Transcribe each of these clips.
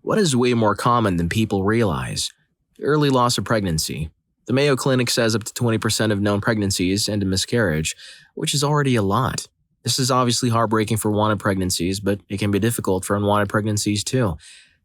What is way more common than people realize? Early loss of pregnancy. The Mayo Clinic says up to 20% of known pregnancies end in miscarriage, which is already a lot. This is obviously heartbreaking for wanted pregnancies, but it can be difficult for unwanted pregnancies too.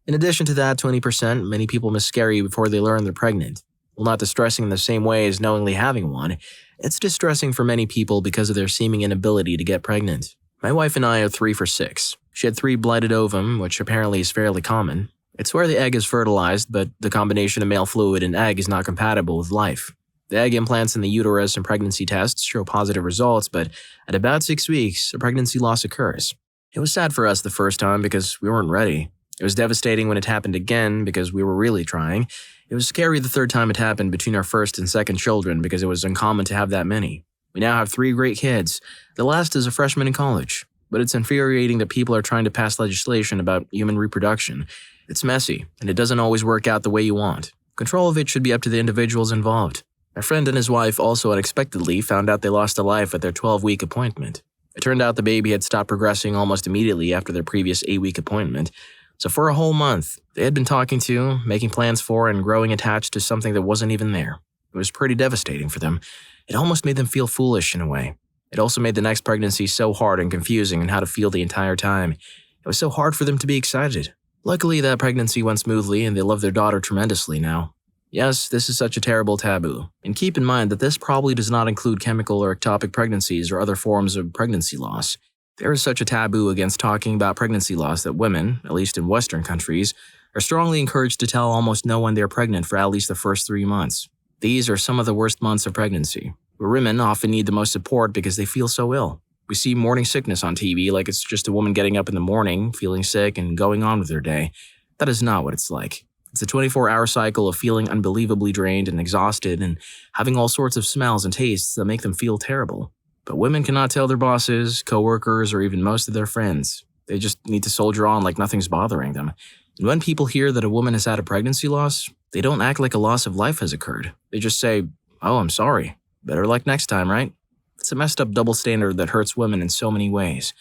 In addition to that 20%, many people miscarry before they learn they're pregnant. While not distressing in the same way as knowingly having one, it's distressing for many people because of their seeming inability to get pregnant. My wife and I are 3 for 6. She had 3 blighted ovum, which apparently is fairly common. It's where the egg is fertilized, but the combination of male fluid and egg is not compatible with life. The egg implants in the uterus and pregnancy tests show positive results, but at about 6 weeks, a pregnancy loss occurs. It was sad for us the first time because we weren't ready. It was devastating when it happened again because we were really trying. It was scary the third time it happened between our first and second children because it was uncommon to have that many. We now have 3 great kids. The last is a freshman in college. But it's infuriating that people are trying to pass legislation about human reproduction. It's messy, and it doesn't always work out the way you want. Control of it should be up to the individuals involved. My friend and his wife also unexpectedly found out they lost a life at their 12-week appointment. It turned out the baby had stopped progressing almost immediately after their previous 8-week appointment. So for a whole month, they had been talking to, making plans for, and growing attached to something that wasn't even there. It was pretty devastating for them. It almost made them feel foolish in a way. It also made the next pregnancy so hard and confusing and how to feel the entire time. It was so hard for them to be excited. Luckily, that pregnancy went smoothly and they love their daughter tremendously now. Yes, this is such a terrible taboo. And keep in mind that this probably does not include chemical or ectopic pregnancies or other forms of pregnancy loss. There is such a taboo against talking about pregnancy loss that women, at least in Western countries, are strongly encouraged to tell almost no one they're pregnant for at least the first 3 months. These are some of the worst months of pregnancy, where women often need the most support because they feel so ill. We see morning sickness on TV like it's just a woman getting up in the morning, feeling sick, and going on with their day. That is not what it's like. It's a 24-hour cycle of feeling unbelievably drained and exhausted and having all sorts of smells and tastes that make them feel terrible. But women cannot tell their bosses, coworkers, or even most of their friends. They just need to soldier on like nothing's bothering them. And when people hear that a woman has had a pregnancy loss, they don't act like a loss of life has occurred. They just say, "Oh, I'm sorry. Better luck next time, right?" It's a messed up double standard that hurts women in so many ways.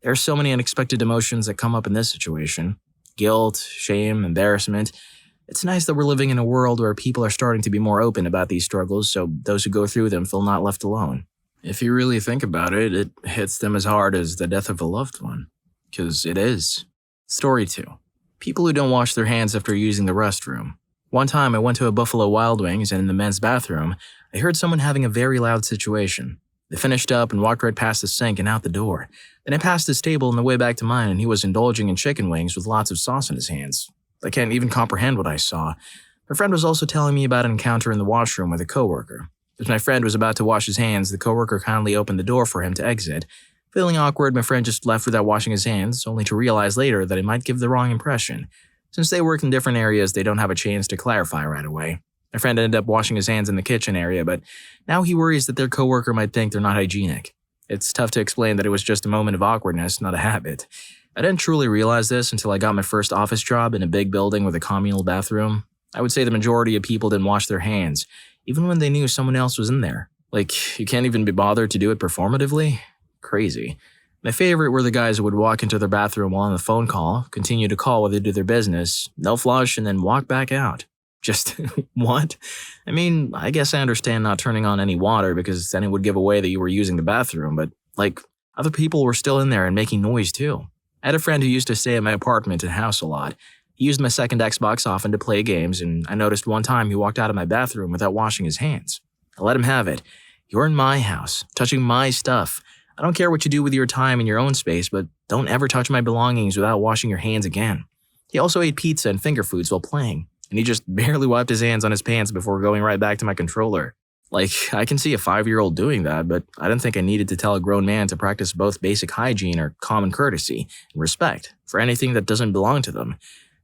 There are so many unexpected emotions that come up in this situation. Guilt, shame, embarrassment. It's nice that we're living in a world where people are starting to be more open about these struggles so those who go through them feel not left alone. If you really think about it, it hits them as hard as the death of a loved one. 'Cause it is. Story 2. People who don't wash their hands after using the restroom. One time I went to a Buffalo Wild Wings and in the men's bathroom, I heard someone having a very loud situation. They finished up and walked right past the sink and out the door. Then I passed his table on the way back to mine and he was indulging in chicken wings with lots of sauce in his hands. I can't even comprehend what I saw. My friend was also telling me about an encounter in the washroom with a coworker. As my friend was about to wash his hands, the coworker kindly opened the door for him to exit. Feeling awkward, my friend just left without washing his hands, only to realize later that it might give the wrong impression. Since they work in different areas, they don't have a chance to clarify right away. My friend ended up washing his hands in the kitchen area, but now he worries that their coworker might think they're not hygienic. It's tough to explain that it was just a moment of awkwardness, not a habit. I didn't truly realize this until I got my first office job in a big building with a communal bathroom. I would say the majority of people didn't wash their hands, even when they knew someone else was in there. Like, you can't even be bothered to do it performatively? Crazy. My favorite were the guys who would walk into their bathroom while on the phone call, continue to call while they do their business, no flush, and then walk back out. Just, what? I mean, I guess I understand not turning on any water because then it would give away that you were using the bathroom, but, other people were still in there and making noise too. I had a friend who used to stay at my apartment and house a lot. He used my second Xbox often to play games, and I noticed one time he walked out of my bathroom without washing his hands. I let him have it. You're in my house, touching my stuff. I don't care what you do with your time in your own space, but don't ever touch my belongings without washing your hands again. He also ate pizza and finger foods while playing, and he just barely wiped his hands on his pants before going right back to my controller. I can see a 5-year-old doing that, but I didn't think I needed to tell a grown man to practice both basic hygiene or common courtesy and respect for anything that doesn't belong to them.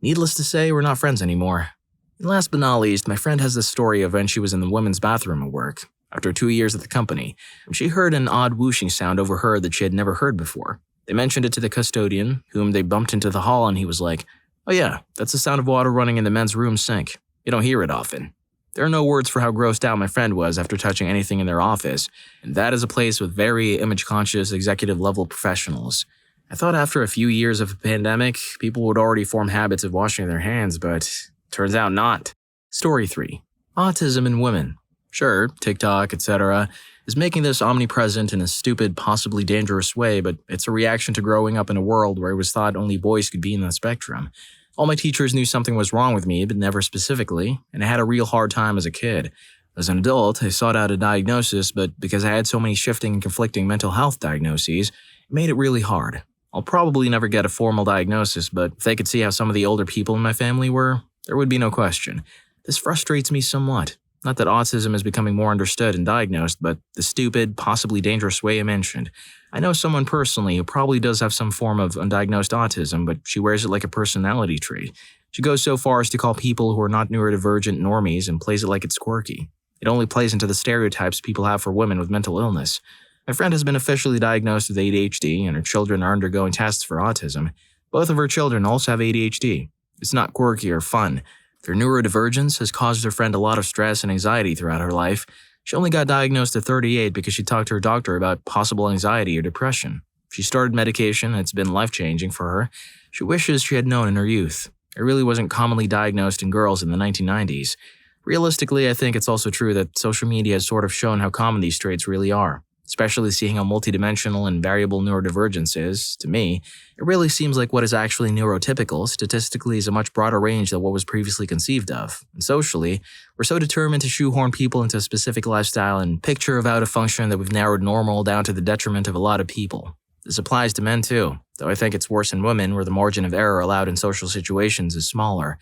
Needless to say, we're not friends anymore. And last but not least, my friend has this story of when she was in the women's bathroom at work, after 2 years at the company, and she heard an odd whooshing sound overheard that she had never heard before. They mentioned it to the custodian, whom they bumped into the hall, and he was like, "Oh yeah, that's the sound of water running in the men's room sink. You don't hear it often." There are no words for how grossed out my friend was after touching anything in their office, and that is a place with very image-conscious executive-level professionals. I thought after a few years of a pandemic, people would already form habits of washing their hands, but turns out not. Story 3. Autism in women. Sure, TikTok, etc., is making this omnipresent in a stupid, possibly dangerous way, but it's a reaction to growing up in a world where it was thought only boys could be in the spectrum. All my teachers knew something was wrong with me, but never specifically, and I had a real hard time as a kid. As an adult, I sought out a diagnosis, but because I had so many shifting and conflicting mental health diagnoses, it made it really hard. I'll probably never get a formal diagnosis, but if they could see how some of the older people in my family were, there would be no question. This frustrates me somewhat. Not that autism is becoming more understood and diagnosed, but the stupid, possibly dangerous way I mentioned. I know someone personally who probably does have some form of undiagnosed autism, but she wears it like a personality trait. She goes so far as to call people who are not neurodivergent normies and plays it like it's quirky. It only plays into the stereotypes people have for women with mental illness. My friend has been officially diagnosed with ADHD, and her children are undergoing tests for autism. Both of her children also have ADHD. It's not quirky or fun. Their neurodivergence has caused her friend a lot of stress and anxiety throughout her life. She only got diagnosed at 38 because she talked to her doctor about possible anxiety or depression. She started medication, and it's been life-changing for her. She wishes she had known in her youth. It really wasn't commonly diagnosed in girls in the 1990s. Realistically, I think it's also true that social media has sort of shown how common these traits really are. Especially seeing how multidimensional and variable neurodivergence is, to me, it really seems like what is actually neurotypical statistically is a much broader range than what was previously conceived of. And socially, we're so determined to shoehorn people into a specific lifestyle and picture of out of function that we've narrowed normal down to the detriment of a lot of people. This applies to men too, though I think it's worse in women where the margin of error allowed in social situations is smaller.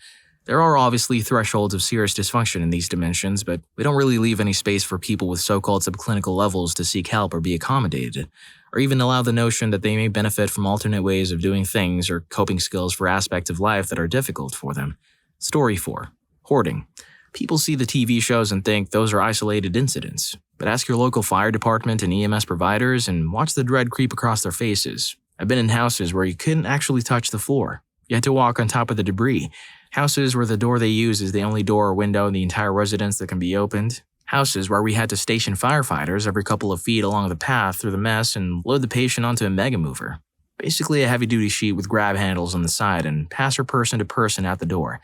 There are obviously thresholds of serious dysfunction in these dimensions, but we don't really leave any space for people with so-called subclinical levels to seek help or be accommodated, or even allow the notion that they may benefit from alternate ways of doing things or coping skills for aspects of life that are difficult for them. Story 4. Hoarding. People see the TV shows and think those are isolated incidents, but ask your local fire department and EMS providers and watch the dread creep across their faces. I've been in houses where you couldn't actually touch the floor. You had to walk on top of the debris. Houses where the door they use is the only door or window in the entire residence that can be opened. Houses where we had to station firefighters every couple of feet along the path through the mess and load the patient onto a mega mover. Basically a heavy-duty sheet with grab handles on the side and pass her person to person out the door.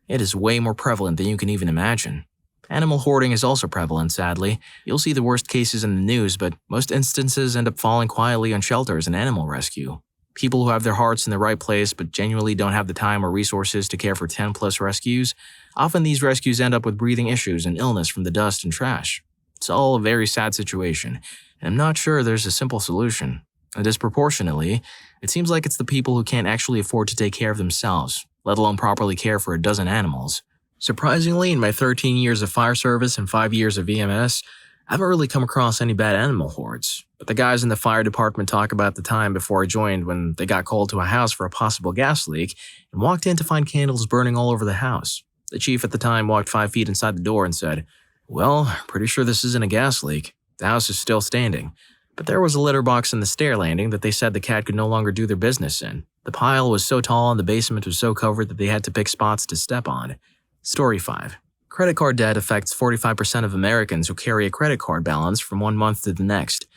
It is way more prevalent than you can even imagine. Animal hoarding is also prevalent, sadly. You'll see the worst cases in the news, but most instances end up falling quietly on shelters and animal rescue. People who have their hearts in the right place but genuinely don't have the time or resources to care for 10+ rescues, often these rescues end up with breathing issues and illness from the dust and trash. It's all a very sad situation, and I'm not sure there's a simple solution. And disproportionately, it seems like it's the people who can't actually afford to take care of themselves, let alone properly care for a dozen animals. Surprisingly, in my 13 years of fire service and 5 years of EMS, I haven't really come across any bad animal hoards, but the guys in the fire department talk about the time before I joined when they got called to a house for a possible gas leak and walked in to find candles burning all over the house. The chief at the time walked 5 feet inside the door and said, "Well, pretty sure this isn't a gas leak. The house is still standing." But there was a litter box in the stair landing that they said the cat could no longer do their business in. The pile was so tall and the basement was so covered that they had to pick spots to step on. Story 5. Credit card debt affects 45% of Americans who carry a credit card balance from one month to the next.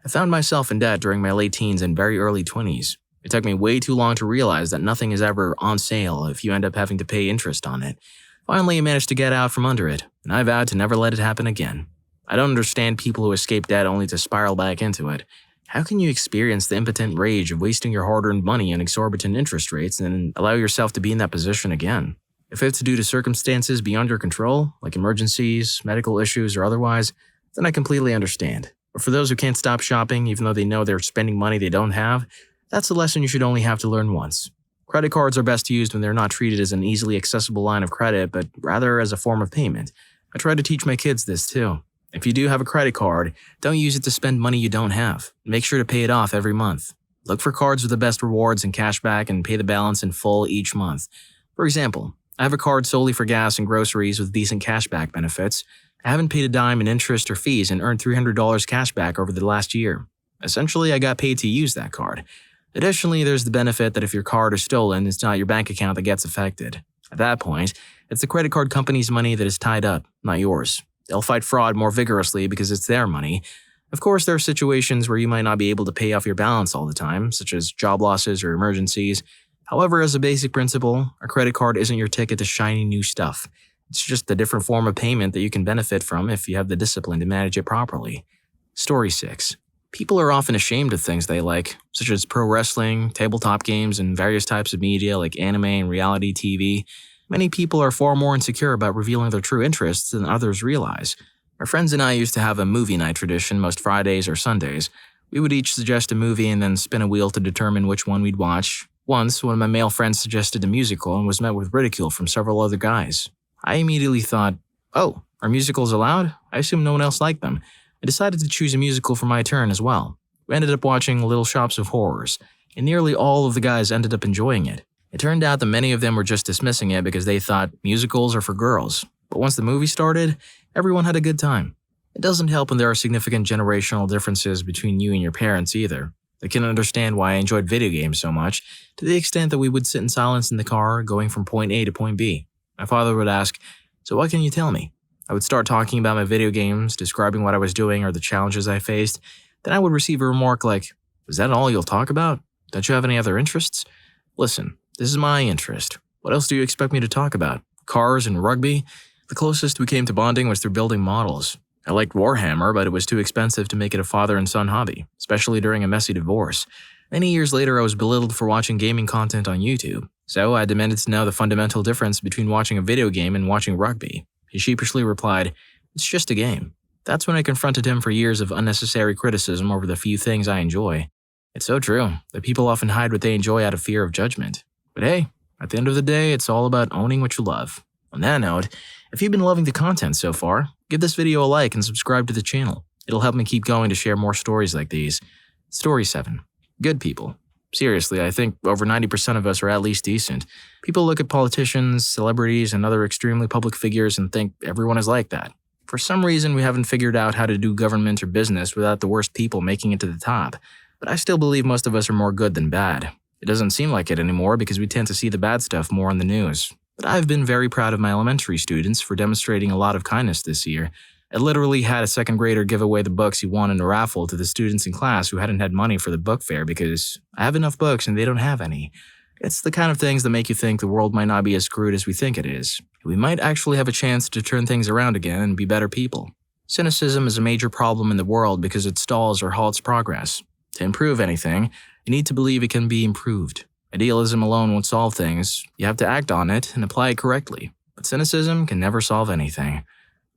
I found myself in debt during my late teens and very early 20s. It took me way too long to realize that nothing is ever on sale if you end up having to pay interest on it. Finally, I managed to get out from under it, and I vowed to never let it happen again. I don't understand people who escape debt only to spiral back into it. How can you experience the impotent rage of wasting your hard-earned money on exorbitant interest rates and allow yourself to be in that position again? If it's due to circumstances beyond your control, like emergencies, medical issues, or otherwise, then I completely understand. But for those who can't stop shopping even though they know they're spending money they don't have, that's a lesson you should only have to learn once. Credit cards are best used when they're not treated as an easily accessible line of credit, but rather as a form of payment. I try to teach my kids this too. If you do have a credit card, don't use it to spend money you don't have. Make sure to pay it off every month. Look for cards with the best rewards and cashback and pay the balance in full each month. For example, I have a card solely for gas and groceries with decent cashback benefits. I haven't paid a dime in interest or fees and earned $300 cashback over the last year. Essentially, I got paid to use that card. Additionally, there's the benefit that if your card is stolen, it's not your bank account that gets affected. At that point, it's the credit card company's money that is tied up, not yours. They'll fight fraud more vigorously because it's their money. Of course, there are situations where you might not be able to pay off your balance all the time, such as job losses or emergencies. However, as a basic principle, a credit card isn't your ticket to shiny new stuff. It's just a different form of payment that you can benefit from if you have the discipline to manage it properly. Story 6. People are often ashamed of things they like, such as pro wrestling, tabletop games, and various types of media like anime and reality TV. Many people are far more insecure about revealing their true interests than others realize. My friends and I used to have a movie night tradition most Fridays or Sundays. We would each suggest a movie and then spin a wheel to determine which one we'd watch. Once, one of my male friends suggested a musical and was met with ridicule from several other guys. I immediately thought, oh, are musicals allowed? I assume no one else liked them. I decided to choose a musical for my turn as well. We ended up watching Little Shops of Horrors, and nearly all of the guys ended up enjoying it. It turned out that many of them were just dismissing it because they thought musicals are for girls. But once the movie started, everyone had a good time. It doesn't help when there are significant generational differences between you and your parents either. They can understand why I enjoyed video games so much, to the extent that we would sit in silence in the car going from point A to point B. My father would ask, "So what can you tell me?" I would start talking about my video games, describing what I was doing or the challenges I faced. Then I would receive a remark like, "Is that all you'll talk about? Don't you have any other interests?" Listen, this is my interest. What else do you expect me to talk about? Cars and rugby? The closest we came to bonding was through building models. I liked Warhammer, but it was too expensive to make it a father and son hobby, especially during a messy divorce. Many years later, I was belittled for watching gaming content on YouTube, so I demanded to know the fundamental difference between watching a video game and watching rugby. He sheepishly replied, "It's just a game." That's when I confronted him for years of unnecessary criticism over the few things I enjoy. It's so true that people often hide what they enjoy out of fear of judgment. But hey, at the end of the day, it's all about owning what you love. On that note, if you've been loving the content so far, give this video a like and subscribe to the channel. It'll help me keep going to share more stories like these. Story 7. Good people. Seriously, I think over 90% of us are at least decent. People look at politicians, celebrities, and other extremely public figures and think everyone is like that. For some reason, we haven't figured out how to do government or business without the worst people making it to the top. But I still believe most of us are more good than bad. It doesn't seem like it anymore because we tend to see the bad stuff more on the news. But I've been very proud of my elementary students for demonstrating a lot of kindness this year. I literally had a second grader give away the books he won in a raffle to the students in class who hadn't had money for the book fair because I have enough books and they don't have any. It's the kind of things that make you think the world might not be as screwed as we think it is. We might actually have a chance to turn things around again and be better people. Cynicism is a major problem in the world because it stalls or halts progress. To improve anything, you need to believe it can be improved. Idealism alone won't solve things. You have to act on it and apply it correctly. But cynicism can never solve anything.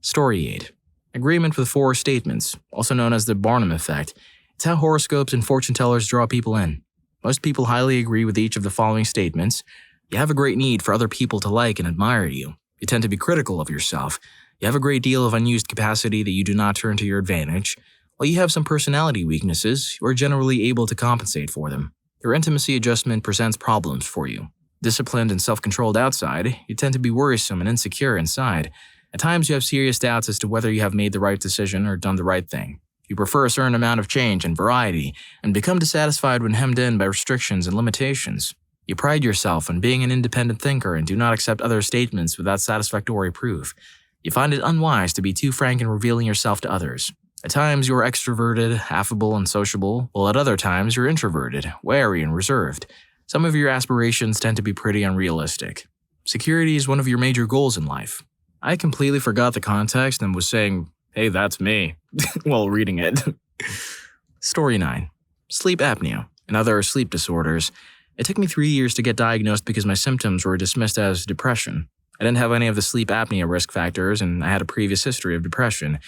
Story 8. Agreement with 4 statements, also known as the Barnum effect. It's how horoscopes and fortune tellers draw people in. Most people highly agree with each of the following statements. You have a great need for other people to like and admire you. You tend to be critical of yourself. You have a great deal of unused capacity that you do not turn to your advantage. While you have some personality weaknesses, you are generally able to compensate for them. Your intimacy adjustment presents problems for you. Disciplined and self-controlled outside, you tend to be worrisome and insecure inside. At times, you have serious doubts as to whether you have made the right decision or done the right thing. You prefer a certain amount of change and variety, and become dissatisfied when hemmed in by restrictions and limitations. You pride yourself on being an independent thinker and do not accept other statements without satisfactory proof. You find it unwise to be too frank in revealing yourself to others. At times, you are extroverted, affable, and sociable, while at other times, you're introverted, wary, and reserved. Some of your aspirations tend to be pretty unrealistic. Security is one of your major goals in life. I completely forgot the context and was saying, "Hey, that's me," while reading it. Story 9. Sleep apnea and other sleep disorders. It took me 3 years to get diagnosed because my symptoms were dismissed as depression. I didn't have any of the sleep apnea risk factors, and I had a previous history of depression.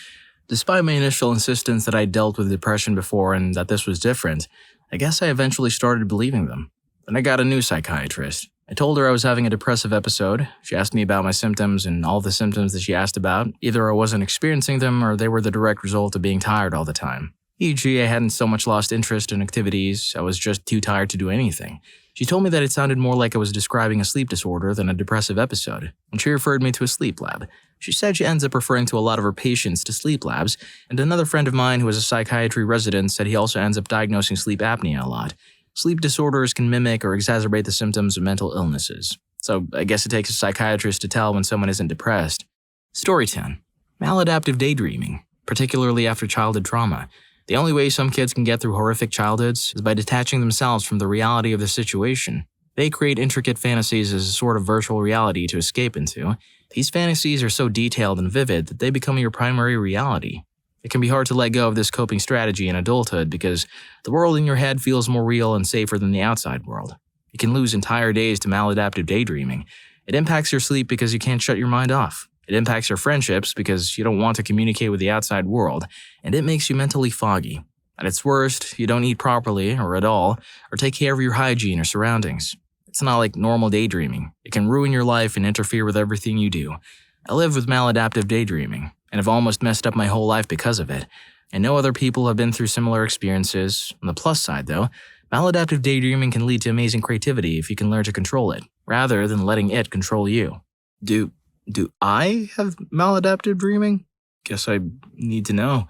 Despite my initial insistence that I dealt with depression before and that this was different, I guess I eventually started believing them. Then I got a new psychiatrist. I told her I was having a depressive episode. She asked me about my symptoms, and all the symptoms that she asked about, either I wasn't experiencing them or they were the direct result of being tired all the time. E.g., I hadn't so much lost interest in activities, I was just too tired to do anything. She told me that it sounded more like I was describing a sleep disorder than a depressive episode, and she referred me to a sleep lab. She said she ends up referring to a lot of her patients to sleep labs, and another friend of mine who is a psychiatry resident said he also ends up diagnosing sleep apnea a lot. Sleep disorders can mimic or exacerbate the symptoms of mental illnesses. So I guess it takes a psychiatrist to tell when someone isn't depressed. Story 10. Maladaptive daydreaming, particularly after childhood trauma. The only way some kids can get through horrific childhoods is by detaching themselves from the reality of the situation. They create intricate fantasies as a sort of virtual reality to escape into. These fantasies are so detailed and vivid that they become your primary reality. It can be hard to let go of this coping strategy in adulthood because the world in your head feels more real and safer than the outside world. You can lose entire days to maladaptive daydreaming. It impacts your sleep because you can't shut your mind off. It impacts your friendships because you don't want to communicate with the outside world, and it makes you mentally foggy. At its worst, you don't eat properly or at all, or take care of your hygiene or surroundings. It's not like normal daydreaming. It can ruin your life and interfere with everything you do. I live with maladaptive daydreaming, and have almost messed up my whole life because of it. I know other people have been through similar experiences. On the plus side, though, maladaptive daydreaming can lead to amazing creativity if you can learn to control it, rather than letting it control you. Do I have maladaptive dreaming? Guess I need to know.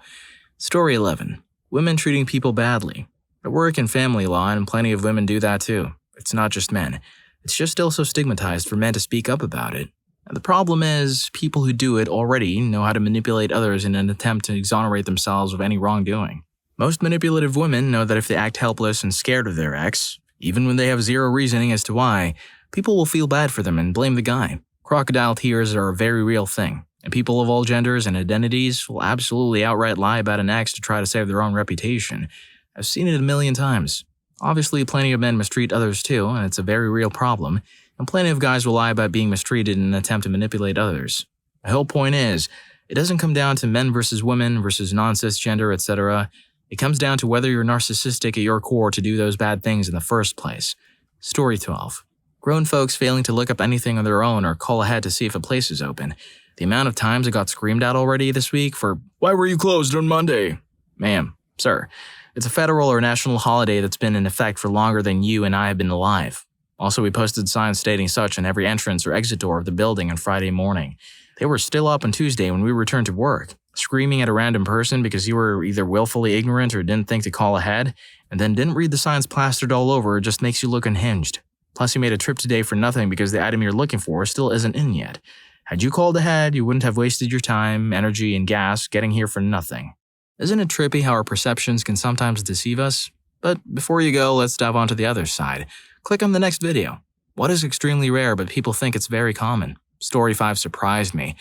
Story 11. Women treating people badly. I work in family law, and plenty of women do that too. It's not just men. It's just still so stigmatized for men to speak up about it. And the problem is, people who do it already know how to manipulate others in an attempt to exonerate themselves of any wrongdoing. Most manipulative women know that if they act helpless and scared of their ex, even when they have zero reasoning as to why, people will feel bad for them and blame the guy. Crocodile tears are a very real thing, and people of all genders and identities will absolutely outright lie about an ex to try to save their own reputation. I've seen it a million times. Obviously, plenty of men mistreat others too, and it's a very real problem, and plenty of guys will lie about being mistreated in an attempt to manipulate others. The whole point is, it doesn't come down to men versus women versus non-cisgender, etc. It comes down to whether you're narcissistic at your core to do those bad things in the first place. Story 12. Grown folks failing to look up anything on their own or call ahead to see if a place is open. The amount of times I got screamed at already this week for, "Why were you closed on Monday?" Ma'am, sir, it's a federal or national holiday that's been in effect for longer than you and I have been alive. Also, we posted signs stating such on every entrance or exit door of the building on Friday morning. They were still up on Tuesday when we returned to work, screaming at a random person because you were either willfully ignorant or didn't think to call ahead, and then didn't read the signs plastered all over. It just makes you look unhinged. Plus, you made a trip today for nothing because the item you're looking for still isn't in yet. Had you called ahead, you wouldn't have wasted your time, energy, and gas getting here for nothing. Isn't it trippy how our perceptions can sometimes deceive us? But before you go, let's dive onto the other side. Click on the next video. What is extremely rare but people think it's very common? Story 5 surprised me.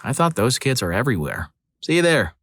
I thought those kids are everywhere. See you there.